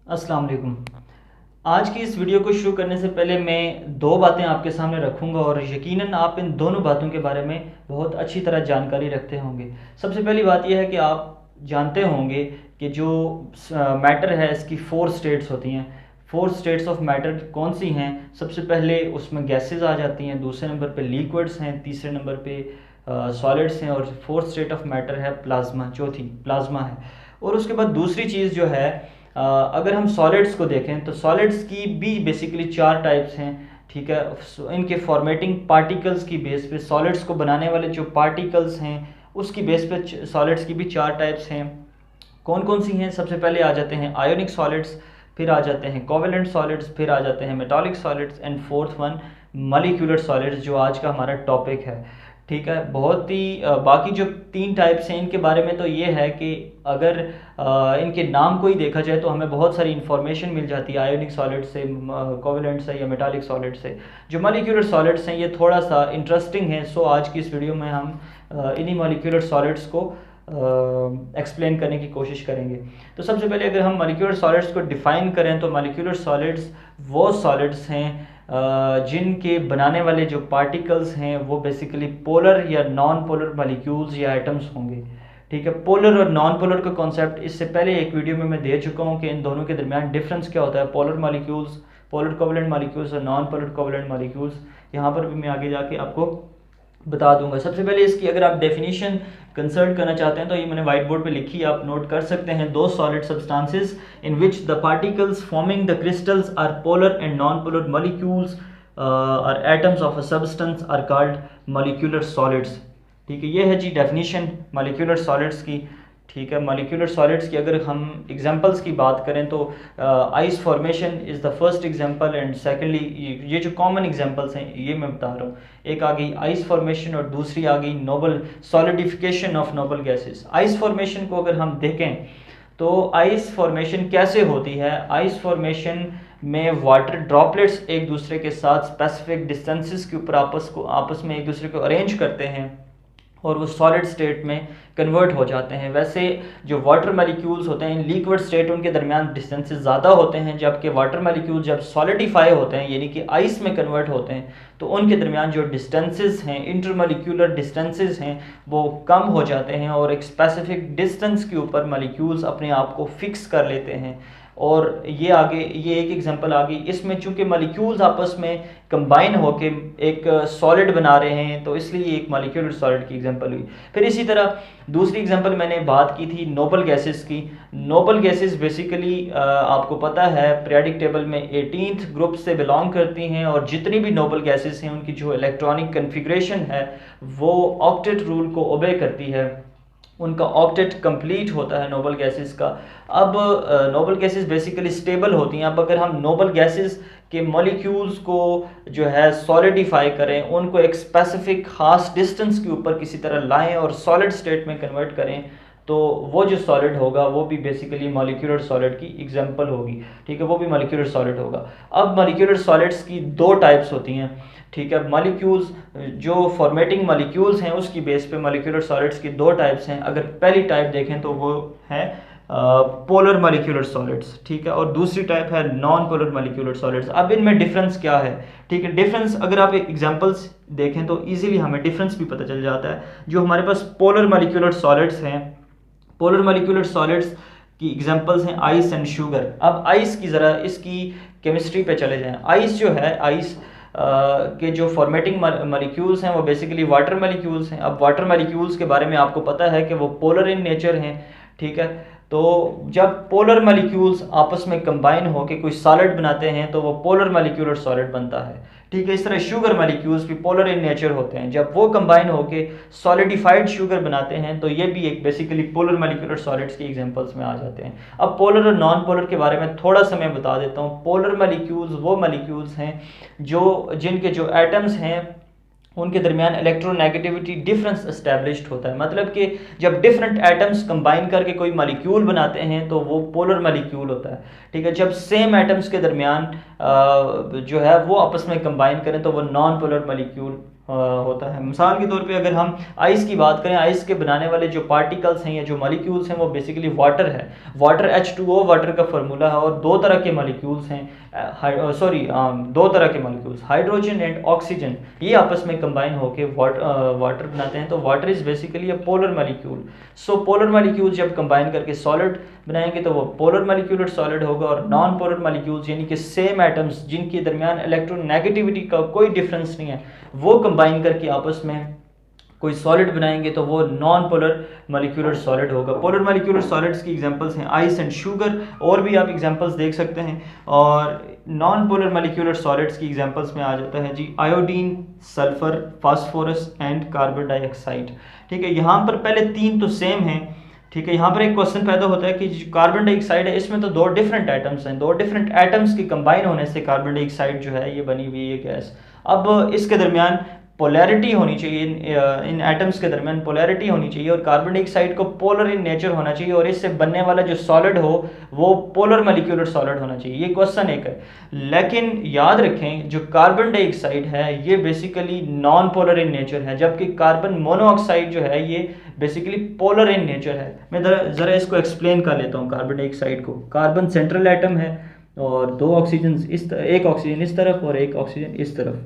अस्सलाम वालेकुम। आज की इस वीडियो को शुरू करने से पहले मैं दो बातें आपके सामने रखूंगा और यकीनन आप इन दोनों बातों के बारे में बहुत अच्छी तरह जानकारी रखते होंगे। सबसे पहली बात यह है कि आप जानते होंगे कि जो मैटर है इसकी फोर स्टेट्स होती हैं। फोर स्टेट्स ऑफ मैटर कौन सी हैं? सबसे पहले उसमें गैसेस आ जाती हैं, दूसरे नंबर पे लिक्विड्स हैं, तीसरे नंबर पे सॉलिड्स हैं और फोर्थ स्टेट ऑफ मैटर है प्लाज्मा, चौथी प्लाज्मा है। और उसके बाद दूसरी चीज़ जो है, अगर हम सॉलिड्स को देखें तो सॉलिड्स की भी बेसिकली चार टाइप्स हैं। ठीक है, इनके फॉर्मेटिंग पार्टिकल्स की बेस पे, सॉलिड्स को बनाने वाले जो पार्टिकल्स हैं उसकी बेस पे सॉलिड्स की भी चार टाइप्स हैं। कौन कौन सी हैं? सबसे पहले आ जाते हैं आयोनिक सॉलिड्स, फिर आ जाते हैं कोवेलेंट सॉलिड्स, फिर आ जाते हैं metallic solids and fourth one molecular solids, जो आज का हमारा टॉपिक है। ठीक है, बहुत ही बाकी जो तीन टाइप्स हैं इनके बारे में तो ये है कि अगर इनके नाम को ही देखा जाए तो हमें बहुत सारी इन्फॉर्मेशन मिल जाती है आयोनिक सॉलिड से, कोवेलेंट से या मेटालिक सॉलिड से। जो मॉलिक्यूलर सॉलिड्स हैं ये थोड़ा सा इंटरेस्टिंग है, सो आज की इस वीडियो में हम इन्हीं मॉलिक्यूलर सॉलिड्स को एक्सप्लेन करने की कोशिश करेंगे। तो सबसे पहले अगर हम मॉलिक्यूलर सॉलिड्स को डिफ़ाइन करें तो मॉलिक्यूलर सॉलिड्स वो सॉलिड्स हैं जिनके बनाने वाले जो पार्टिकल्स हैं वो बेसिकली पोलर या नॉन पोलर मॉलिक्यूल्स या एटम्स होंगे। ठीक है, पोलर और नॉन पोलर का कॉन्सेप्ट इससे पहले एक वीडियो में मैं दे चुका हूँ कि इन दोनों के दरमियान डिफरेंस क्या होता है, polar molecules, polar covalent molecules और नॉन पोलर कोवेलेंट मॉलिक्यूल्स। यहाँ पर भी मैं आगे जाके आपको बता दूंगा। सबसे पहले इसकी अगर आप डेफिनेशन कंसल्ट करना चाहते हैं तो ये मैंने व्हाइट बोर्ड पे लिखी है, आप नोट कर सकते हैं। दो solid substances in which the particles forming the crystals are polar and non polar molecules और atoms of a substance are called molecular solids. ठीक है, ये है जी डेफिनेशन मॉलिक्यूलर सॉलिड्स की। ठीक है, मॉलिक्यूलर सॉलिड्स की अगर हम एग्जांपल्स की बात करें तो ice formation is the first example and secondly ये जो कॉमन एग्जांपल्स हैं ये मैं बता रहा हूँ। एक आ गई आइस फॉर्मेशन और दूसरी आ गई noble solidification of noble gases. Ice formation को अगर हम देखें तो आइस फॉर्मेशन कैसे होती है? आइस फॉर्मेशन में वाटर ड्रॉपलेट्स एक दूसरे के साथ स्पेसिफिक डिस्टेंसेस के ऊपर आपस में एक दूसरे को अरेंज करते हैं और वो सॉलिड स्टेट में कन्वर्ट हो जाते हैं। वैसे जो वाटर मॉलिक्यूल्स होते हैं इन लिक्विड स्टेट उनके दरमियान डिस्टेंसेस ज़्यादा होते हैं, जबकि वाटर मॉलिक्यूल्स जब सॉलिडिफाई होते हैं यानी कि आइस में कन्वर्ट होते हैं तो उनके दरमियान जो डिस्टेंसेस हैं, इंटरमॉलिक्यूलर डिस्टेंसेस हैं, वो कम हो जाते हैं और एक स्पेसिफिक डिस्टेंस के ऊपर मॉलिक्यूल्स अपने आप को फिक्स कर लेते हैं। और ये आगे ये एक एग्जांपल आ गई। इसमें चूंकि मॉलिक्यूल्स आपस में कंबाइन होके एक सॉलिड बना रहे हैं तो इसलिए एक मॉलिक्यूलर सॉलिड की एग्जांपल हुई। फिर इसी तरह दूसरी एग्जांपल मैंने बात की थी नोबल गैसेस की। नोबल गैसेस बेसिकली आपको पता है पीरियोडिक टेबल में 18th ग्रुप से बिलोंग करती हैं और जितनी भी नोबल गैसेस हैं उनकी जो इलेक्ट्रॉनिक कन्फिग्रेशन है वो ऑक्टेट रूल को ओबे करती है, उनका ऑक्टेट कंप्लीट होता है नोबल गैसेस का। अब नोबल गैसेस बेसिकली स्टेबल होती हैं। अब अगर हम नोबल गैसेस के मॉलिक्यूल्स को जो है सॉलिडिफाई करें, उनको एक स्पेसिफिक खास डिस्टेंस के ऊपर किसी तरह लाएं और सॉलिड स्टेट में कन्वर्ट करें तो वो जो सॉलिड होगा वो भी बेसिकली मॉलिक्यूलर सॉलिड की एग्जांपल होगी। ठीक है, वो भी मॉलिक्यूलर सॉलिड होगा। अब मॉलिक्यूलर सॉलिड्स की दो टाइप्स होती हैं। ठीक है, मॉलिक्यूल्स जो फॉर्मेटिंग मॉलिक्यूल्स हैं उसकी बेस पे मॉलिक्यूलर सॉलिड्स की दो टाइप्स हैं। अगर पहली टाइप देखें तो वो है पोलर मॉलिक्यूलर सॉलिड्स। ठीक है, और दूसरी टाइप है नॉन पोलर मॉलिक्यूलर सॉलिड्स। अब इनमें डिफरेंस क्या है? ठीक है, डिफरेंस अगर आप एग्जांपल्स देखें तो इजीली हमें डिफरेंस भी पता चल जाता है। जो हमारे पास पोलर मॉलिक्यूलर सॉलिड्स हैं, पोलर मॉलिक्यूलर सॉलिड्स की एग्जांपल्स हैं आइस एंड शुगर। अब आइस की ज़रा इसकी केमिस्ट्री पे चले जाएं। आइस जो है, आइस के जो फॉर्मेटिंग मॉलिक्यूल्स हैं वो बेसिकली वाटर मॉलिक्यूल्स हैं। अब वाटर मॉलिक्यूल्स के बारे में आपको पता है कि वो पोलर इन नेचर हैं। ठीक है, तो जब पोलर मॉलिक्यूल्स आपस में कंबाइन होकर कोई सॉलिड बनाते हैं तो वो पोलर मॉलिक्यूलर सॉलिड बनता है। ठीक है, इस तरह शुगर मॉलिक्यूल्स भी पोलर इन नेचर होते हैं, जब वो कंबाइन होकर सॉलिडिफाइड शुगर बनाते हैं तो ये भी एक बेसिकली पोलर मॉलिक्यूलर सॉलिड्स की एग्जांपल्स में आ जाते हैं। अब पोलर और नॉन पोलर के बारे में थोड़ा सा मैं बता देता हूँ। पोलर मॉलिक्यूल्स वो मॉलिक्यूल्स हैं जिनके जो एटम्स हैं उनके दरमियान इलेक्ट्रोनेगेटिविटी डिफरेंस एस्टेब्लिश्ड होता है। मतलब कि जब डिफरेंट एटम्स कंबाइन करके कोई मॉलिक्यूल बनाते हैं तो वो पोलर मॉलिक्यूल होता है। ठीक है, जब सेम एटम्स के दरमियान जो है वो आपस में कंबाइन करें तो वो नॉन पोलर मॉलिक्यूल होता है। मिसाल के तौर पे अगर हम आइस की बात करें, आइस के बनाने वाले जो पार्टिकल्स हैं या जो मॉलिक्यूल्स हैं वो बेसिकली वाटर है। वाटर H2O वाटर का फार्मूला है, और दो तरह के मॉलिक्यूल्स हैं, दो तरह के मॉलिक्यूल्स हाइड्रोजन एंड ऑक्सीजन, ये आपस में कंबाइन होकर वाटर बनाते हैं। तो water is basically a polar molecule. So polar molecule जब कंबाइन करके सॉलिड बनाएंगे तो वो पोलर मॉलिक्यूलर सॉलिड होगा, और नॉन पोलर मॉलिक्यूल्स यानी कि सेम एटम्स जिनके दरमियान इलेक्ट्रोनेगेटिविटी का कोई डिफरेंस नहीं है, वो कंबाइन करके आपस में कोई सॉलिड बनाएंगे तो वो नॉन पोलर मॉलिक्यूलर सॉलिड होगा। पोलर मॉलिक्यूलर सॉलिड्स की एग्जांपल्स हैं आइस एंड शुगर, और भी आप एग्जांपल्स देख सकते हैं। और नॉन पोलर मॉलिक्यूलर सॉलिड्स की एग्जांपल्स में आ जाता है जी iodine, sulphur, phosphorus and carbon dioxide. ठीक है, यहाँ पर पहले तीन तो सेम हैं। ठीक है, यहाँ पर एक क्वेश्चन पैदा होता है कि कार्बन डाइऑक्साइड है, इसमें तो दो डिफरेंट एटम्स हैं, दो डिफरेंट एटम्स के कंबाइन होने से कार्बन डाइऑक्साइड जो है ये बनी हुई है गैस। अब इसके दरमियान पोलैरिटी होनी चाहिए, इन एटम्स के दरमियान पोलैरिटी होनी चाहिए, और कार्बन डाइऑक्साइड को पोलर इन नेचर होना चाहिए, और इससे बनने वाला जो सॉलिड हो वो पोलर मॉलिक्यूलर सॉलिड होना चाहिए। ये क्वेश्चन एक है, लेकिन याद रखें जो कार्बन डाइऑक्साइड है ये basically non polar in nature है, जबकि कार्बन मोनोऑक्साइड जो है ये बेसिकली पोलर इन नेचर है। मैं ज़रा इसको एक्सप्लेन कर लेता हूँ। कार्बन डाइऑक्साइड को, कार्बन सेंट्रल एटम है और दो ऑक्सीजन एक ऑक्सीजन इस तरफ और एक ऑक्सीजन इस तरफ।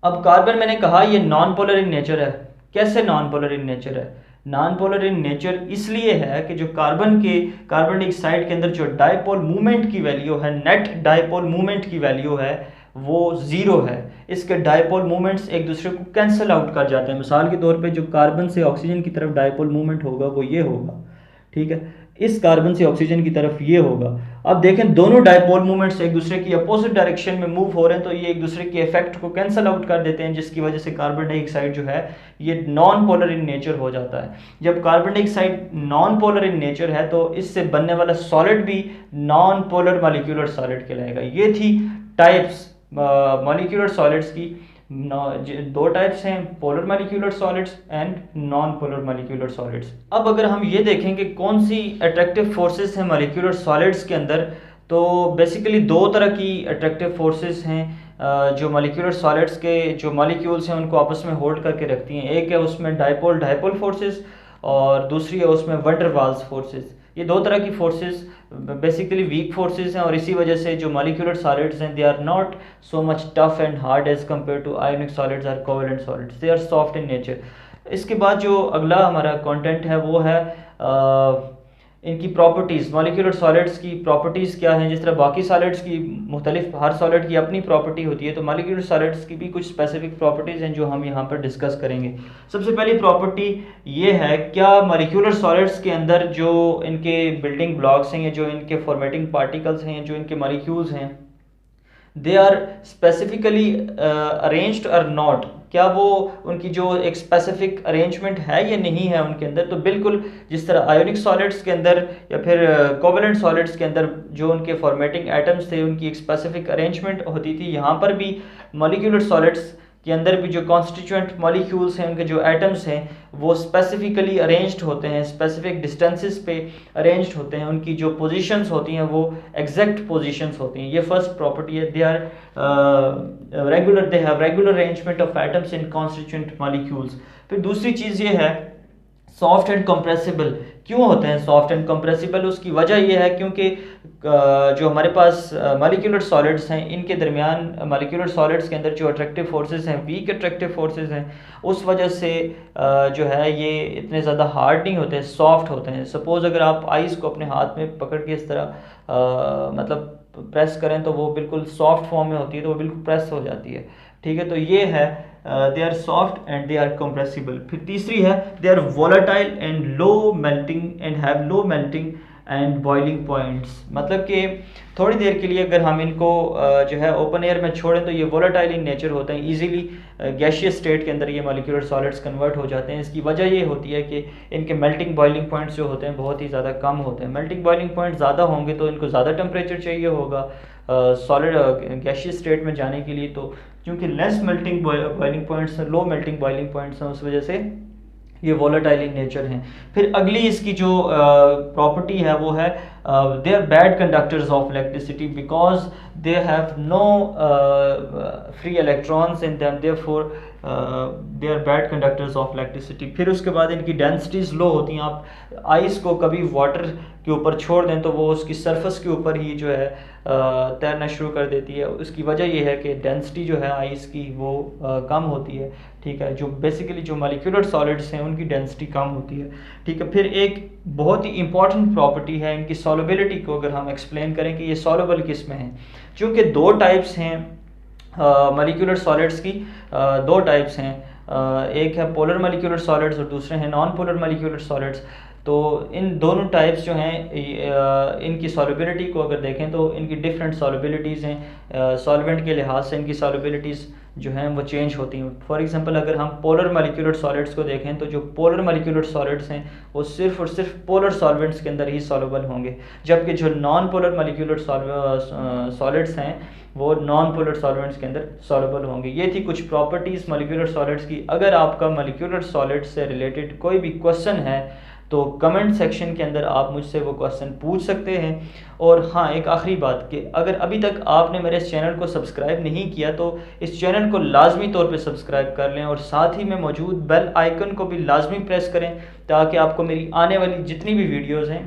अब कार्बन मैंने कहा ये नॉन पोलर इन नेचर है। कैसे नॉन पोलर इन नेचर है? नॉन पोलर इन नेचर इसलिए है कि जो कार्बन डाइऑक्साइड के अंदर जो डायपोल मूवमेंट की वैल्यू है, नेट डायपोल मूवमेंट की वैल्यू है वो ज़ीरो है। इसके डायपोल मूवमेंट्स एक दूसरे को कैंसिल आउट कर जाते हैं। मिसाल के तौर पे जो कार्बन से ऑक्सीजन की तरफ डायपोल मूवमेंट होगा वो ये होगा, ठीक है, इस कार्बन से ऑक्सीजन की तरफ ये होगा। अब देखें दोनों डायपोल मूवमेंट्स एक दूसरे की अपोजिट डायरेक्शन में मूव हो रहे हैं, तो ये एक दूसरे के इफेक्ट को कैंसिल आउट कर देते हैं, जिसकी वजह से कार्बन डाइऑक्साइड जो है ये नॉन पोलर इन नेचर हो जाता है। जब carbon dioxide non polar in nature है तो इससे बनने वाला सॉलिड भी नॉन पोलर मॉलिक्यूलर सॉलिड कहलाएगा। ये थी टाइप्स मॉलिक्यूलर सॉलिड्स की। दो टाइप्स हैं, polar molecular solids and non polar molecular solids. अब अगर हम ये देखें कि कौन सी अट्रैक्टिव फोर्सेस हैं मॉलिक्यूलर सॉलिड्स के अंदर, तो बेसिकली दो तरह की अट्रैक्टिव फोर्सेस हैं जो मॉलिक्यूलर सॉलिड्स के जो मॉलिक्यूल्स हैं उनको आपस में होल्ड करके रखती हैं। एक है उसमें डायपोल फोर्सेस और दूसरी है उसमें वैन डर वाल्स फोर्सेस। ये दो तरह की फोर्सेस बेसिकली वीक फोर्सेस हैं, और इसी वजह से जो मॉलिक्यूलर सॉलिड्स हैं they are not so much tough and hard as compare to ionic solids or covalent solids, they are soft in nature. इसके बाद जो अगला हमारा कंटेंट है वो है इनकी प्रॉपर्टीज़। मॉलिक्यूलर सॉलिड्स की प्रॉपर्टीज़ क्या हैं? जिस तरह बाकी सॉलिड्स की मुख्तलिफ, हर सॉलिड की अपनी प्रॉपर्टी होती है, तो मॉलिक्यूलर सॉलिड्स की भी कुछ स्पेसिफिक प्रॉपर्टीज़ हैं जो हम यहाँ पर डिस्कस करेंगे। सबसे पहली प्रॉपर्टी ये है, क्या मॉलिक्यूलर सॉलिड्स के अंदर जो इनके बिल्डिंग ब्लॉक्स हैं या जो इनके फॉर्मेटिंग पार्टिकल्स हैं, जो इनके मॉलिक्यूल्स हैं, दे आर स्पेसिफिकली अरेंज्ड और नॉट, क्या वो उनकी जो एक स्पेसिफिक अरेंजमेंट है या नहीं है उनके अंदर? तो बिल्कुल जिस तरह आयोनिक सॉलिड्स के अंदर या फिर कोवेलेंट सॉलिड्स के अंदर जो उनके फॉर्मेटिंग एटम्स थे उनकी एक स्पेसिफिक अरेंजमेंट होती थी, यहाँ पर भी मॉलिक्यूलर सॉलिड्स के अंदर भी जो कॉन्स्टिट्यूएंट मॉलिक्यूल्स हैं, उनके जो एटम्स हैं वो स्पेसिफिकली अरेंज्ड होते हैं, स्पेसिफिक डिस्टेंसेस पे अरेंज्ड होते हैं, उनकी जो पोजीशंस होती हैं वो एग्जैक्ट पोजीशंस होती हैं। ये फर्स्ट प्रॉपर्टी है, they have regular arrangement of atoms in constituent molecules. फिर दूसरी चीज़ ये है सॉफ्ट एंड कंप्रेसिबल। क्यों होते हैं सॉफ्ट एंड कंप्रेसिबल? उसकी वजह यह है क्योंकि जो हमारे पास मॉलिक्यूलर सॉलिड्स हैं इनके दरमियान, मॉलिक्यूलर सॉलिड्स के अंदर जो अट्रैक्टिव फोर्सेस हैं, वीक अट्रैक्टिव फोर्सेस हैं, उस वजह से जो है ये इतने ज़्यादा हार्ड नहीं होते, सॉफ्ट होते हैं। सपोज़ अगर आप आइस को अपने हाथ में पकड़ के इस तरह मतलब प्रेस करें तो वो बिल्कुल सॉफ्ट फॉर्म में होती है, तो वो बिल्कुल प्रेस हो जाती है। ठीक है, तो ये है they are soft and they are compressible. फिर तीसरी है they are volatile and low melting and have low melting and boiling points. मतलब कि थोड़ी देर के लिए अगर हम इनको जो है ओपन एयर में छोड़ें तो ये वोलेटाइल इन नेचर होते हैं, इजीली गैशियस स्टेट के अंदर ये मॉलिक्यूलर सॉलिड्स कन्वर्ट हो जाते हैं। इसकी वजह ये होती है कि इनके मेल्टिंग बॉइलिंग पॉइंट्स जो होते हैं बहुत ही ज़्यादा कम होते हैं। मेल्टिंग बॉइलिंग पॉइंट ज़्यादा होंगे तो इनको ज़्यादा टेम्परेचर चाहिए होगा सॉलिड गैशियस स्टेट में जाने के लिए, तो क्योंकि लेस मेल्टिंग बॉइलिंग पॉइंट्स हैं, लो मेल्टिंग बॉइलिंग पॉइंट्स हैं, उस वजह से ये वोलेटाइल इन नेचर हैं। फिर अगली इसकी जो प्रॉपर्टी है वो है they are bad conductors of electricity because they have no free electrons in them, therefore they are bad conductors of electricity. फिर उसके बाद इनकी डेंसिटीज़ लो होती हैं। आप आइस को कभी वाटर के ऊपर छोड़ दें तो वो उसकी सरफेस के ऊपर ही जो है तैरना शुरू कर देती है। उसकी वजह यह है कि डेंसिटी जो है आइस की वो कम होती है, ठीक है। जो बेसिकली जो मॉलिक्यूलर सॉलिड्स हैं उनकी डेंसिटी कम होती है, ठीक है। फिर एक बहुत ही इंपॉर्टेंट प्रॉपर्टी है इनकी सॉल्युबिलिटी को अगर हम एक्सप्लेन करें कि ये सॉल्युबल किस में हैं। चूँकि दो टाइप्स हैं मॉलिक्यूलर सॉलिड्स की, दो टाइप्स हैं, एक है पोलर मॉलिक्यूलर सॉलिड्स और दूसरे हैं नॉन पोलर मॉलिक्यूलर सॉलिड्स। तो इन दोनों टाइप्स जो हैं इनकी सॉल्युबिलिटी को अगर देखें तो इनकी डिफरेंट सॉल्युबिलिटीज़ हैं। सॉल्वेंट के लिहाज से इनकी सॉल्युबिलिटीज़ जो हैं वो चेंज होती हैं। फॉर एग्जांपल अगर हम पोलर मॉलिक्यूलर सॉलिड्स को देखें तो जो पोलर मॉलिक्यूलर सॉलिड्स हैं वो सिर्फ और सिर्फ पोलर सॉल्वेंट्स के अंदर ही सॉल्युबल होंगे, जबकि जो नॉन पोलर मॉलिक्यूलर सॉलिड्स हैं वो नॉन पोलर सॉल्वेंट्स के अंदर सॉल्युबल होंगे। ये थी कुछ प्रॉपर्टीज़ मॉलिक्यूलर सॉलिड्स की। अगर आपका मॉलिक्यूलर सॉलिड्स से रिलेटेड कोई भी क्वेश्चन है तो कमेंट सेक्शन के अंदर आप मुझसे वो क्वेश्चन पूछ सकते हैं। और हाँ, एक आखिरी बात कि अगर अभी तक आपने मेरे इस चैनल को सब्सक्राइब नहीं किया तो इस चैनल को लाजमी तौर पे सब्सक्राइब कर लें और साथ ही में मौजूद बेल आइकन को भी लाजमी प्रेस करें ताकि आपको मेरी आने वाली जितनी भी वीडियोज़ हैं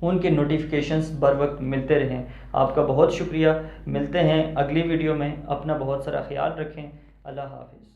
उनके नोटिफिकेशंस बर वक्त मिलते रहें। आपका बहुत शुक्रिया। मिलते हैं अगली वीडियो में। अपना बहुत सारा ख्याल रखें। अल्लाह हाफिज़।